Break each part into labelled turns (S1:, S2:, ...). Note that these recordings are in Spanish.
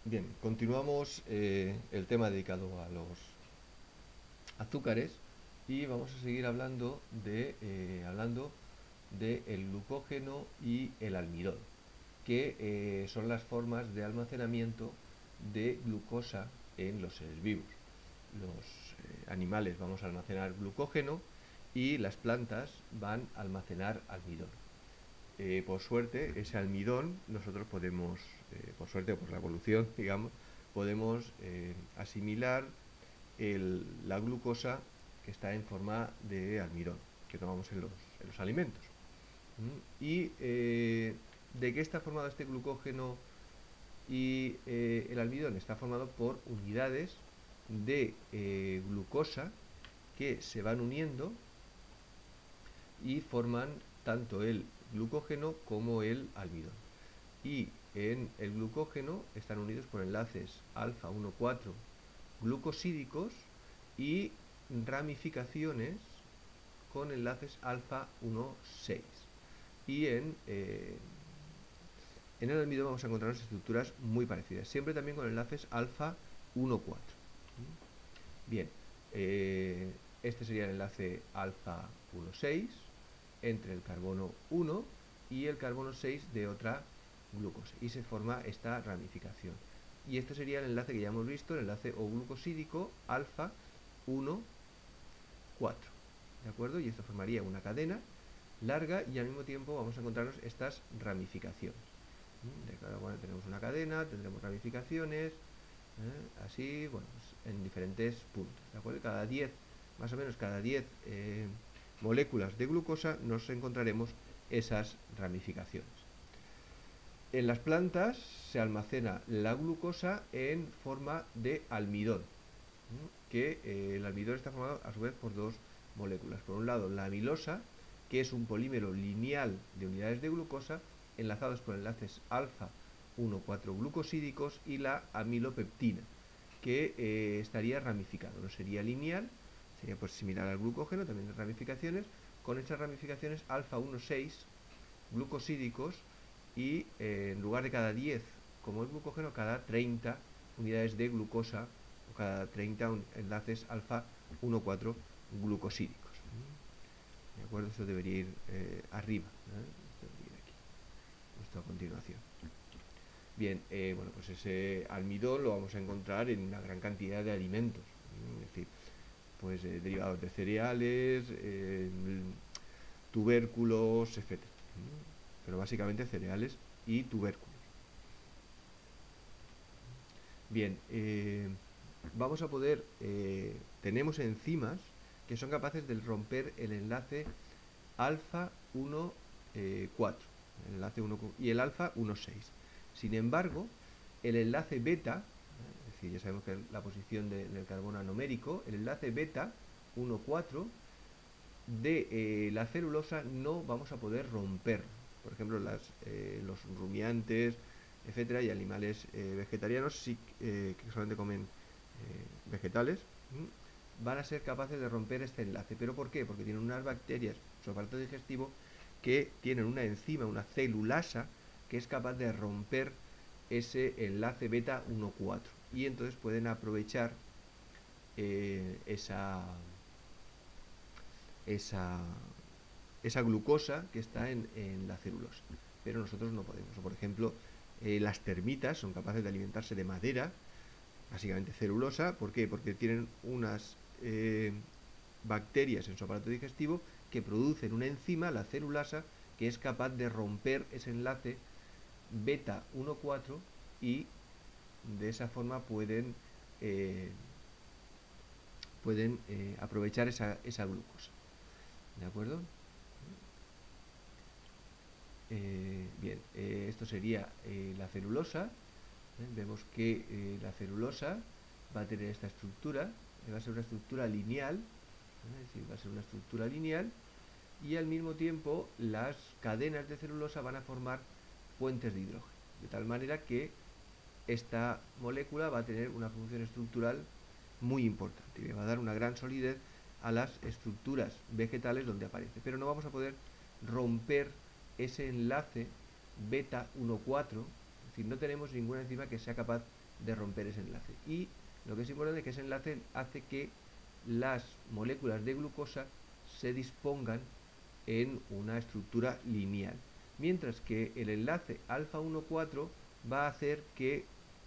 S1: Bien, continuamos el tema dedicado a los azúcares y vamos a seguir hablando de el glucógeno y el almidón, que son las formas de almacenamiento de glucosa en los seres vivos. Los animales vamos a almacenar glucógeno y las plantas van a almacenar almidón. Por suerte, ese almidón nosotros podemos, por suerte o por la evolución, digamos, podemos asimilar la glucosa que está en forma de almidón, que tomamos en los alimentos. ¿Y de qué está formado este glucógeno y el almidón? Está formado por unidades de glucosa que se van uniendo y forman tanto el glucógeno como el almidón. Y en el glucógeno están unidos por enlaces alfa 1,4 glucosídicos y ramificaciones con enlaces alfa 1,6. Y en el almidón vamos a encontrar estructuras muy parecidas, siempre también con enlaces alfa 1,4. Bien, este sería el enlace alfa 1,6 entre el carbono 1 y el carbono 6 de otra glucosa y se forma esta ramificación. Y este sería el enlace que ya hemos visto, el enlace O-glucosídico alfa 1,4. ¿De acuerdo? Y esto formaría una cadena larga y al mismo tiempo vamos a encontrarnos estas ramificaciones. De cada una tenemos una cadena, tendremos ramificaciones, así, bueno, pues en diferentes puntos. ¿De acuerdo? Cada 10, más o menos cada 10 moléculas de glucosa nos encontraremos esas ramificaciones. En las plantas se almacena la glucosa en forma de almidón, que el almidón está formado a su vez por dos moléculas. Por un lado, la amilosa, que es un polímero lineal de unidades de glucosa enlazados por enlaces alfa 1,4 glucosídicos, y la amilopeptina, que estaría ramificado, no sería lineal, sería pues similar al glucógeno, también de ramificaciones, con estas ramificaciones alfa 1,6 glucosídicos y en lugar de cada 10 como es glucógeno, cada 30 unidades de glucosa o cada 30 enlaces alfa 1,4 glucosídicos. ¿De acuerdo? Esto debería ir arriba. Esto debería ir aquí. Esto a continuación. Bien, bueno, pues ese almidón lo vamos a encontrar en una gran cantidad de alimentos. Es decir, pues derivados de cereales, tubérculos, etc. Pero básicamente cereales y tubérculos. Bien, vamos a poder, tenemos enzimas que son capaces de romper el enlace alfa 1,4 el enlace 1, y el alfa 1,6. Sin embargo, el enlace beta, es decir, ya sabemos que la posición del carbono anomérico, el enlace beta 1,4 de la celulosa no vamos a poder romper. Por ejemplo, los rumiantes, etcétera, y animales vegetarianos que solamente comen vegetales, van a ser capaces de romper este enlace. ¿Pero por qué? Porque tienen unas bacterias, su aparato digestivo, que tienen una enzima, una celulasa, que es capaz de romper ese enlace beta 1,4. Y entonces pueden aprovechar esa glucosa que está en la celulosa. Pero nosotros no podemos. Por ejemplo, las termitas son capaces de alimentarse de madera, básicamente celulosa. ¿Por qué? Porque tienen unas bacterias en su aparato digestivo que producen una enzima, la celulasa, que es capaz de romper ese enlace beta 1,4 y de esa forma pueden aprovechar esa glucosa. ¿De acuerdo? Bien, esto sería la celulosa. Vemos que la celulosa va a tener esta estructura, va a ser una estructura lineal, es decir, va a ser una estructura lineal, y al mismo tiempo las cadenas de celulosa van a formar puentes de hidrógeno, de tal manera que esta molécula va a tener una función estructural muy importante y le va a dar una gran solidez a las estructuras vegetales donde aparece. Pero no vamos a poder romper ese enlace beta 1,4, es decir, no tenemos ninguna enzima que sea capaz de romper ese enlace. Y lo que es importante es que ese enlace hace que las moléculas de glucosa se dispongan en una estructura lineal, mientras que el enlace alfa 1,4 va a hacer que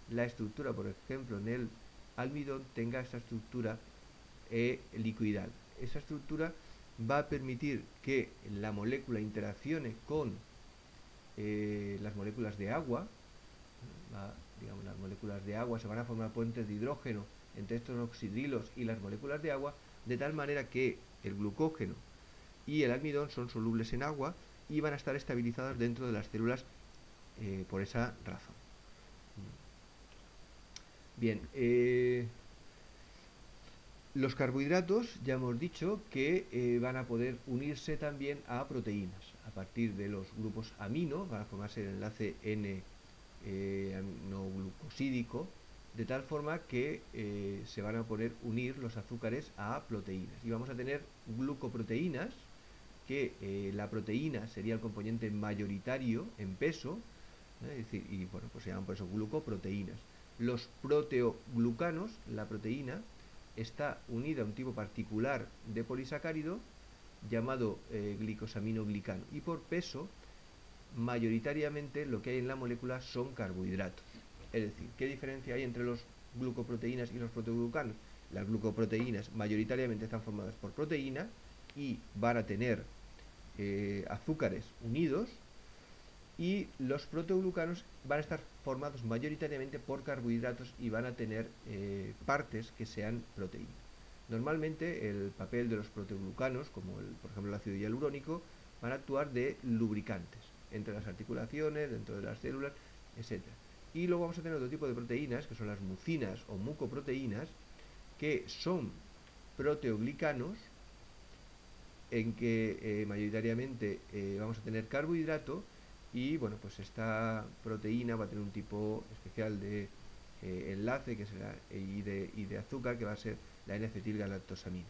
S1: la estructura, por ejemplo, en el almidón tenga esa estructura liquidal. Esa estructura va a permitir que la molécula interaccione con las moléculas de agua. Digamos, las moléculas de agua se van a formar puentes de hidrógeno entre estos oxidrilos y las moléculas de agua, de tal manera que el glucógeno y el almidón son solubles en agua y van a estar estabilizados dentro de las células por esa razón. Bien, los carbohidratos ya hemos dicho que van a poder unirse también a proteínas. A partir de los grupos amino van a formarse el enlace N aminoglucosídico, de tal forma que se van a poder unir los azúcares a proteínas. Y vamos a tener glucoproteínas, que la proteína sería el componente mayoritario en peso, es decir, y bueno, pues se llaman por eso glucoproteínas. Los proteoglucanos, la proteína, está unida a un tipo particular de polisacárido llamado glicosaminoglicano, y por peso mayoritariamente lo que hay en la molécula son carbohidratos. Es decir, ¿qué diferencia hay entre los glucoproteínas y los proteoglucanos? Las glucoproteínas mayoritariamente están formadas por proteína y van a tener azúcares unidos, y los proteoglucanos van a estar formados mayoritariamente por carbohidratos y van a tener partes que sean proteínas. Normalmente el papel de los proteoglucanos, como por ejemplo el ácido hialurónico, van a actuar de lubricantes entre las articulaciones, dentro de las células, etc. Y luego vamos a tener otro tipo de proteínas, que son las mucinas o mucoproteínas, que son proteoglicanos, en que mayoritariamente vamos a tener carbohidrato, y bueno, pues esta proteína va a tener un tipo especial de enlace que será, y de azúcar, que va a ser la N-acetilgalactosamina.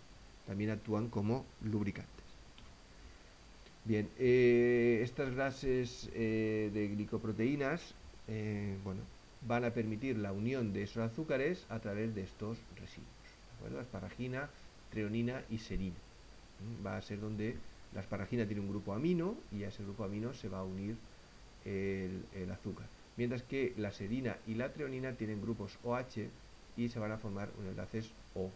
S1: También actúan como lubricantes. Bien, estas bases de glicoproteínas bueno, van a permitir la unión de esos azúcares a través de estos residuos, ¿de acuerdo? Asparagina, treonina y serina. Va a ser donde la asparagina tiene un grupo amino, y a ese grupo amino se va a unir el azúcar, mientras que la serina y la treonina tienen grupos OH y se van a formar un enlaces O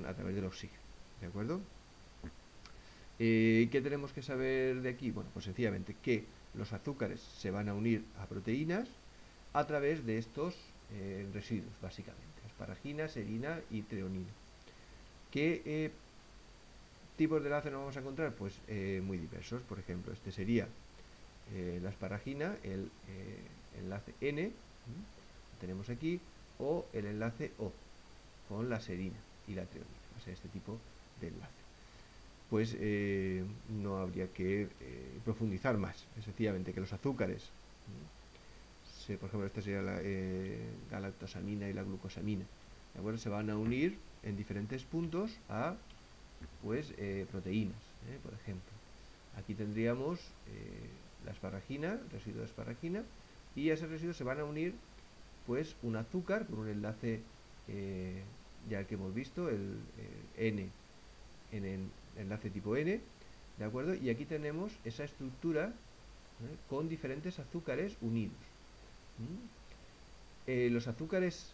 S1: a través del oxígeno, ¿de acuerdo? ¿Qué tenemos que saber de aquí? Bueno, pues sencillamente que los azúcares se van a unir a proteínas a través de estos residuos, básicamente, asparagina, serina y treonina. ¿Qué tipos de enlace nos vamos a encontrar? Pues muy diversos. Por ejemplo, este sería la asparagina, el enlace N, lo tenemos aquí, o el enlace O, con la serina y la treonina. Va a ser este tipo de enlace. Pues no habría que profundizar más. Es sencillamente que los azúcares, por ejemplo, esta sería la galactosamina y la glucosamina, ¿de acuerdo? Se van a unir en diferentes puntos a pues proteínas, por ejemplo. Aquí tendríamos la asparagina, el residuo de asparagina, y a ese residuo se van a unir pues un azúcar con un enlace ya que hemos visto, el N en el enlace tipo N, ¿de acuerdo? Y aquí tenemos esa estructura con diferentes azúcares unidos. Los azúcares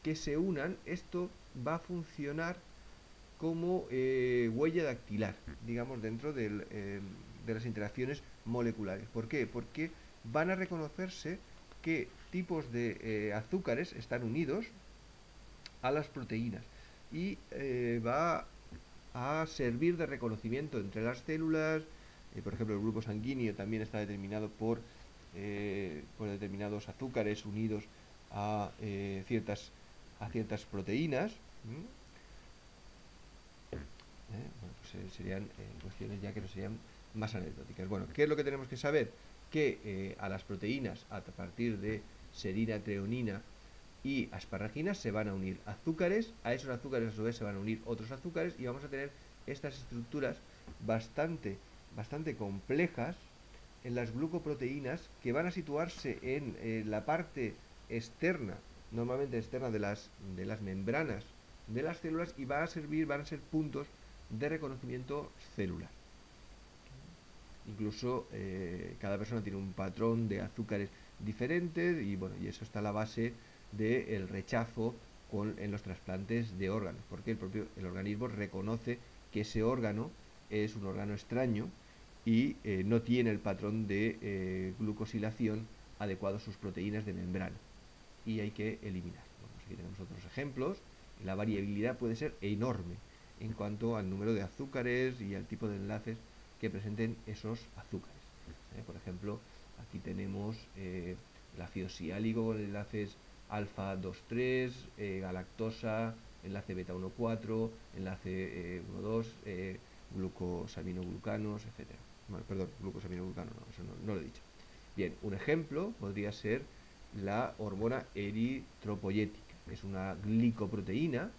S1: que se unan, esto va a funcionar como huella dactilar, digamos, dentro de las interacciones moleculares. ¿Por qué? Porque van a reconocerse qué tipos de azúcares están unidos a las proteínas, y va a servir de reconocimiento entre las células. Por ejemplo, el grupo sanguíneo también está determinado por determinados azúcares unidos a ciertas proteínas. Bueno, pues serían cuestiones ya que no serían más anecdóticas. Bueno, ¿qué es lo que tenemos que saber? Que a las proteínas, a partir de serina, treonina y asparagina, se van a unir azúcares. A esos azúcares, a su vez, se van a unir otros azúcares, y vamos a tener estas estructuras bastante complejas en las glucoproteínas, que van a situarse en la parte externa normalmente externas de las membranas de las células y van a ser puntos de reconocimiento celular. Incluso cada persona tiene un patrón de azúcares diferentes y bueno, y eso está a la base del rechazo en los trasplantes de órganos, porque el organismo reconoce que ese órgano es un órgano extraño y no tiene el patrón de glucosilación adecuado a sus proteínas de membrana y hay que eliminar. Bueno, pues aquí tenemos otros ejemplos. La variabilidad puede ser enorme en cuanto al número de azúcares y al tipo de enlaces que presenten esos azúcares. Por ejemplo, aquí tenemos el ácido siálico con enlaces alfa 2,3, galactosa, enlace beta 1,4, enlace 1,2, glucosaminoglucanos, etc. Bueno, perdón, glucosaminoglucanos, no, eso no lo he dicho. Bien, un ejemplo podría ser la hormona eritropoyética. Es una glicoproteína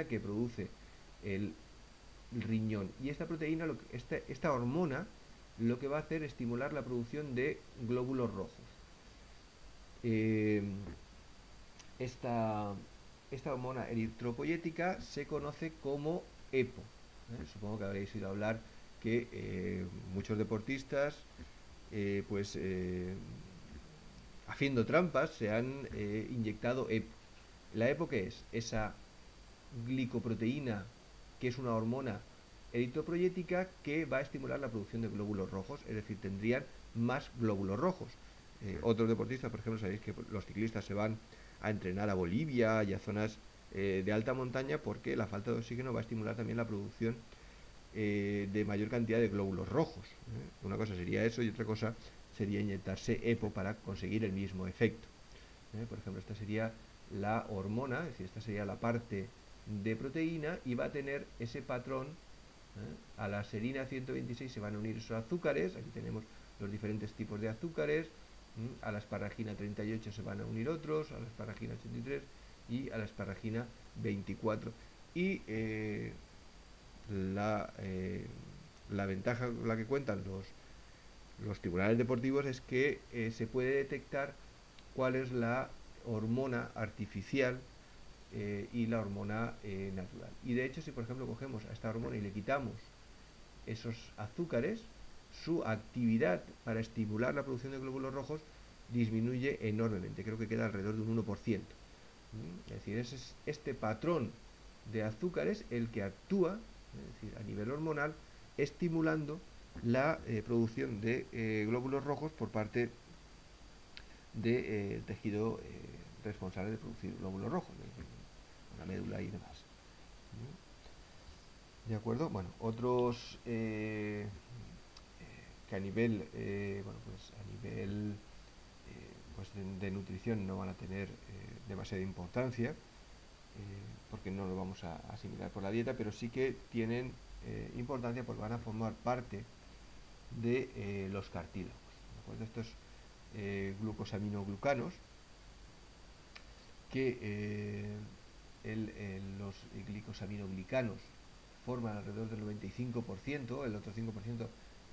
S1: que produce el riñón. Y esta proteína, esta hormona, lo que va a hacer es estimular la producción de glóbulos rojos. Esta hormona eritropoyética se conoce como EPO. Supongo que habréis oído hablar que muchos deportistas, haciendo trampas, se han inyectado EPO. ¿La EPO qué es? Esa glicoproteína, que es una hormona eritropoyética que va a estimular la producción de glóbulos rojos, es decir, tendrían más glóbulos rojos. Otros deportistas, por ejemplo, sabéis que los ciclistas se van a entrenar a Bolivia y a zonas de alta montaña porque la falta de oxígeno va a estimular también la producción de mayor cantidad de glóbulos rojos. Una cosa sería eso y otra cosa sería inyectarse EPO para conseguir el mismo efecto. Por ejemplo, esta sería la hormona, es decir, esta sería la parte de proteína y va a tener ese patrón. A la serina 126 se van a unir esos azúcares, aquí tenemos los diferentes tipos de azúcares, a la asparagina 38 se van a unir otros, a la asparagina 83 y a la asparagina 24. Y la ventaja con la que cuentan los tribunales deportivos es que se puede detectar cuál es la hormona artificial y la hormona natural. Y de hecho, si por ejemplo cogemos a esta hormona y le quitamos esos azúcares, su actividad para estimular la producción de glóbulos rojos disminuye enormemente, creo que queda alrededor de un 1%. Es decir, es este patrón de azúcares el que actúa, es decir, a nivel hormonal, estimulando la producción de glóbulos rojos por parte del tejido responsable de producir glóbulos rojos, la médula y demás. ¿De acuerdo? Bueno, otros que a nivel, de nutrición no van a tener demasiada importancia, porque no lo vamos a asimilar por la dieta, pero sí que tienen importancia porque van a formar parte de los cartílagos. ¿De acuerdo? Estos glucosaminoglucanos que los glicosaminoglicanos forman alrededor del 95%, el otro 5%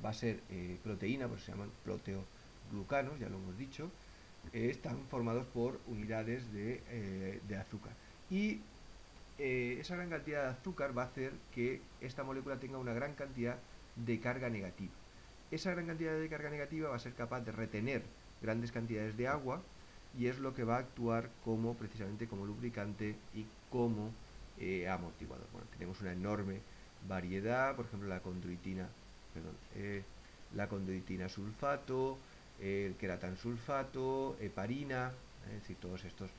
S1: va a ser proteína, pues se llaman proteoglucanos, ya lo hemos dicho, están formados por unidades de azúcar. Y esa gran cantidad de azúcar va a hacer que esta molécula tenga una gran cantidad de carga negativa. Esa gran cantidad de carga negativa va a ser capaz de retener grandes cantidades de agua y es lo que va a actuar precisamente como lubricante y como amortiguador. Bueno, tenemos una enorme variedad, por ejemplo la condroitina sulfato, el queratansulfato, heparina, es decir, todos estos,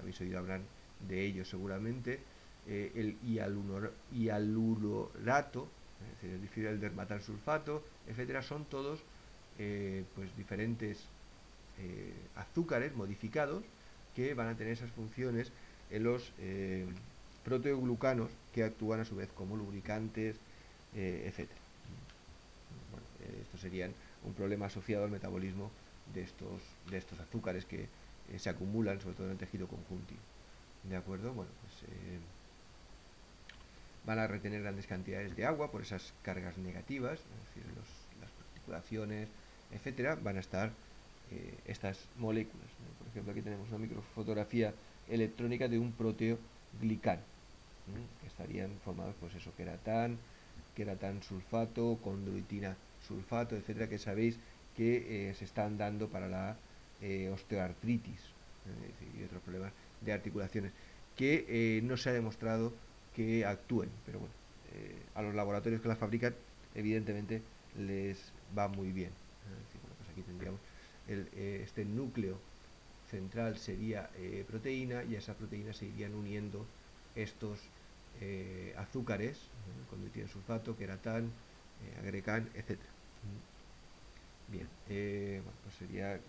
S1: habéis oído hablar de ellos seguramente, el hialururato, es decir, el dermatansulfato, etcétera, son todos diferentes azúcares modificados que van a tener esas funciones en los proteoglucanos que actúan a su vez como lubricantes, etcétera. Bueno, estos serían un problema asociado al metabolismo de estos azúcares que se acumulan sobre todo en el tejido conjuntivo. ¿De acuerdo? Bueno, pues van a retener grandes cantidades de agua por esas cargas negativas, es decir, las articulaciones, etcétera, van a estar estas moléculas, ¿no? Por ejemplo, aquí tenemos una microfotografía electrónica de un proteoglicano, que estarían formados, pues eso, queratan sulfato, condroitina sulfato, etcétera, que sabéis que se están dando para la osteoartritis y otros problemas de articulaciones, que no se ha demostrado que actúen, pero bueno, a los laboratorios que las fabrican, evidentemente les va muy bien. Bueno, pues aquí tendríamos este núcleo central sería proteína, y a esa proteína se irían uniendo estos azúcares, condroitina sulfato, queratán, agrecan, etc. Bien, bueno, pues sería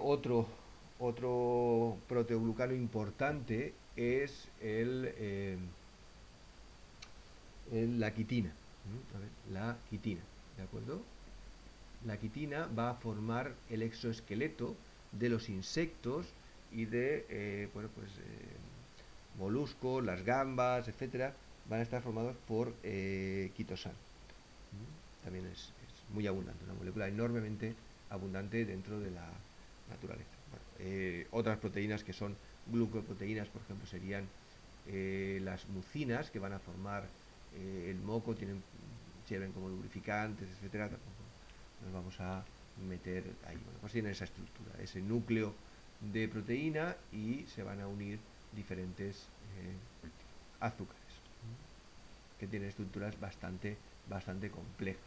S1: otro proteoglucano importante es la quitina. A ver, la quitina, ¿de acuerdo? La quitina va a formar el exoesqueleto de los insectos y de bueno, pues, moluscos, las gambas, etcétera, van a estar formados por quitosano. También es muy abundante, una molécula enormemente abundante dentro de la naturaleza. Bueno, otras proteínas que son glucoproteínas, por ejemplo, serían las mucinas, que van a formar el moco, sirven como lubrificantes, etcétera. Tampoco nos vamos a meter ahí. Bueno, pues tienen esa estructura, ese núcleo de proteína, y se van a unir diferentes azúcares que tienen estructuras bastante complejas.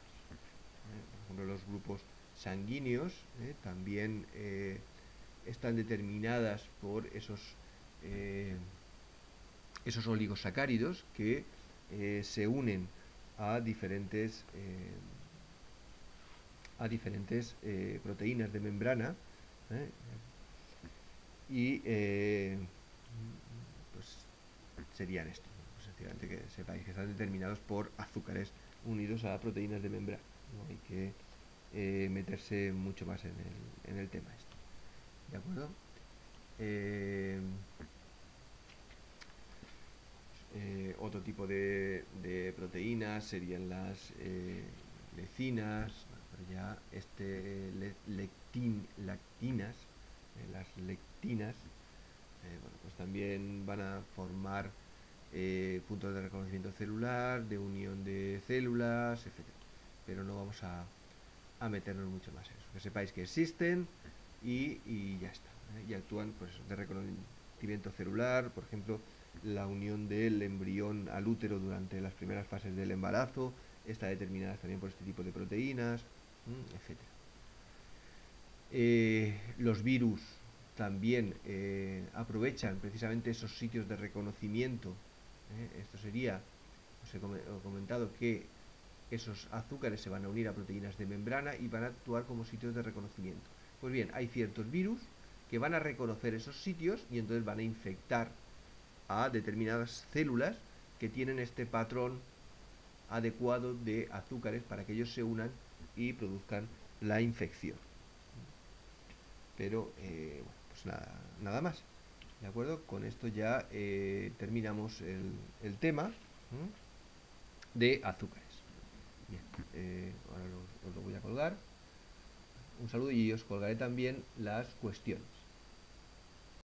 S1: Por ejemplo, los grupos sanguíneos también están determinadas por esos oligosacáridos que se unen a diferentes proteínas de membrana, y pues serían estos, ¿no? Pues sencillamente que sepáis que están determinados por azúcares unidos a proteínas de membrana. No hay que meterse mucho más en el tema este, ¿de acuerdo? Otro tipo de proteínas serían las lecinas, pero ya lactinas, las lectinas, bueno, pues también van a formar puntos de reconocimiento celular, de unión de células, etc. Pero no vamos a meternos mucho más en eso. Que sepáis que existen y ya está. Y actúan, pues, de reconocimiento celular, por ejemplo, la unión del embrión al útero durante las primeras fases del embarazo está determinada también por este tipo de proteínas, etc. Los virus también aprovechan precisamente esos sitios de reconocimiento. Esto sería, os he comentado que esos azúcares se van a unir a proteínas de membrana y van a actuar como sitios de reconocimiento. Pues bien, hay ciertos virus que van a reconocer esos sitios y entonces van a infectar a determinadas células que tienen este patrón adecuado de azúcares para que ellos se unan y produzcan la infección. Pero, bueno, pues nada más. ¿De acuerdo? Con esto ya terminamos el tema de azúcares. Bien, ahora os lo voy a colgar. Un saludo, y os colgaré también las cuestiones.